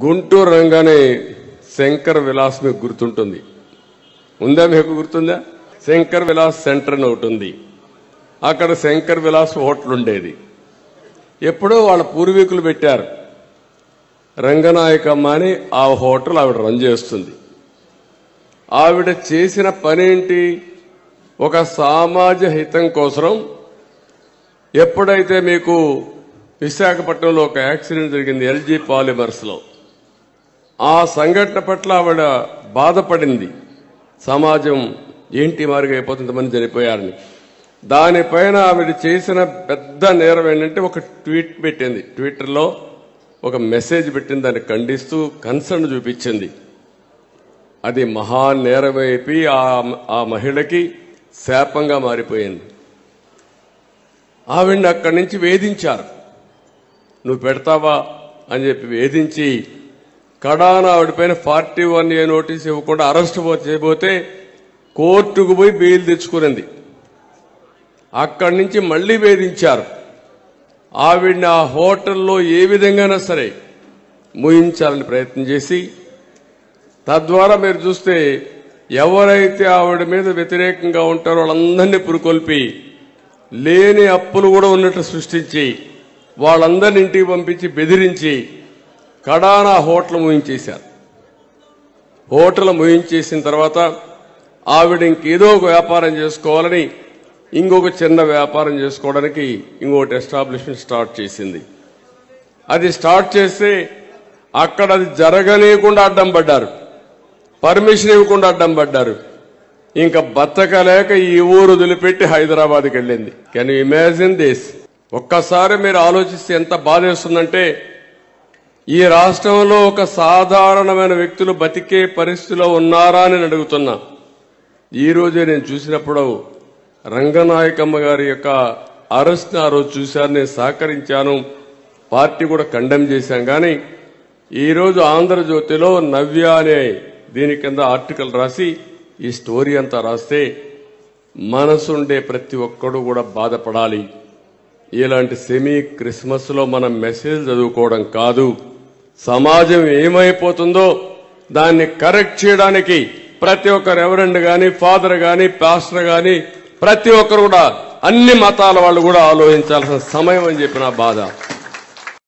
గుంటూరు రంగానే శంకర్ విలాస్ మీకు గుర్తుంటుంది. ఉందా? మీకు గుర్తుందా? శంకర్ విలాస్ సెంటర్ అని ఒకటి ఉంది. అక్కడ శంకర్ విలాస్ హోటల్ ఉండేది. ఎప్పుడో వాళ్ళ పూర్వీకులు పెట్టారు. రంగనాయకమ్మ అని ఆ హోటల్ ఆవిడ రన్ చేస్తుంది. ఆవిడ చేసిన పనేంటి? ఒక సమాజ హితం కోసం ఎప్పుడైతే మీకు విశాఖపట్నంలో ఒక యాక్సిడెంట్ జరిగింది ఎల్జీ పాలిమర్స్ లో, ఆ సంఘటన పట్ల ఆవిడ బాధపడింది. సమాజం ఏంటి మారుగా అయిపోతుంది, మంది చనిపోయారని. దానిపైన ఆవిడ చేసిన పెద్ద నేరం ఏంటంటే ఒక ట్వీట్ పెట్టింది. ట్విట్టర్లో ఒక మెసేజ్ పెట్టింది, దాన్ని ఖండిస్తూ కన్సర్న్ చూపించింది. అది మహా నేరమైపోయి ఆ మహిళకి శాపంగా మారిపోయింది. ఆవిడ్ని అక్కడి నుంచి వేధించారు. నువ్వు పెడతావా అని చెప్పి వేధించి కడాన ఆవిడపైన 41A నోటీస్ ఇవ్వకుండా అరెస్ట్ చేయబోతే కోర్టుకు పోయి బెయిల్ తెచ్చుకునింది. అక్కడి నుంచి మళ్లీ వేధించారు. ఆవిడ్ని ఆ హోటల్లో ఏ విధంగానైనా సరే ముయించాలని ప్రయత్నం చేసి, తద్వారా మీరు చూస్తే ఎవరైతే ఆవిడ మీద వ్యతిరేకంగా ఉంటారో వాళ్ళందరినీ పురుకొల్పి లేని అప్పులు కూడా ఉన్నట్టు సృష్టించి వాళ్ళందరినీ ఇంటికి పంపించి బెదిరించి కడాన హోటల్ ముయించేశారు. హోటల్ ముయించేసిన తర్వాత ఆవిడ ఇంకేదో ఒక వ్యాపారం చేసుకోవాలని ఇంకొక చిన్న వ్యాపారం చేసుకోవడానికి ఇంకొకటి ఎస్టాబ్లిష్మెంట్ స్టార్ట్ చేసింది. అది స్టార్ట్ చేస్తే అక్కడ అది జరగలేకుండా అడ్డం పడ్డారు, పర్మిషన్ ఇవ్వకుండా అడ్డం పడ్డారు. ఇంకా బతకలేక ఈ ఊరు వదిలిపెట్టి హైదరాబాద్కి వెళ్ళింది. Can you imagine this? ఒక్కసారి మీరు ఆలోచిస్తే ఎంత బాధేస్తుందంటే, ఈ రాష్ట్రంలో ఒక సాధారణమైన వ్యక్తులు బతికే పరిస్థితిలో ఉన్నారా అని అడుగుతున్నా. ఈ రోజే నేను చూసినప్పుడు రంగనాయకమ్మ గారి యొక్క అరెస్ట్ ఆ రోజు చూశాను, నేను సహకరించాను, పార్టీ కూడా కండెమ్ చేశాను. కానీ ఈరోజు ఆంధ్రజ్యోతిలో నవ్య అనే దీని కింద ఆర్టికల్ రాసి ఈ స్టోరీ అంతా రాస్తే మనసుండే ప్రతి ఒక్కడు కూడా బాధపడాలి. ఇలాంటి సెమీ క్రిస్మస్ లో మనం మెసేజ్ చదువుకోవడం కాదు, సమాజం ఏమైపోతుందో దాన్ని కరెక్ట్ చేయడానికి ప్రతి ఒక్క రెవరెండ్ గాని, ఫాదర్ గాని, పాస్టర్ గాని ప్రతి ఒక్కరు కూడా అన్ని మతాల వాళ్ళు కూడా ఆలోచించాల్సిన సమయం అని చెప్పిన బాధ.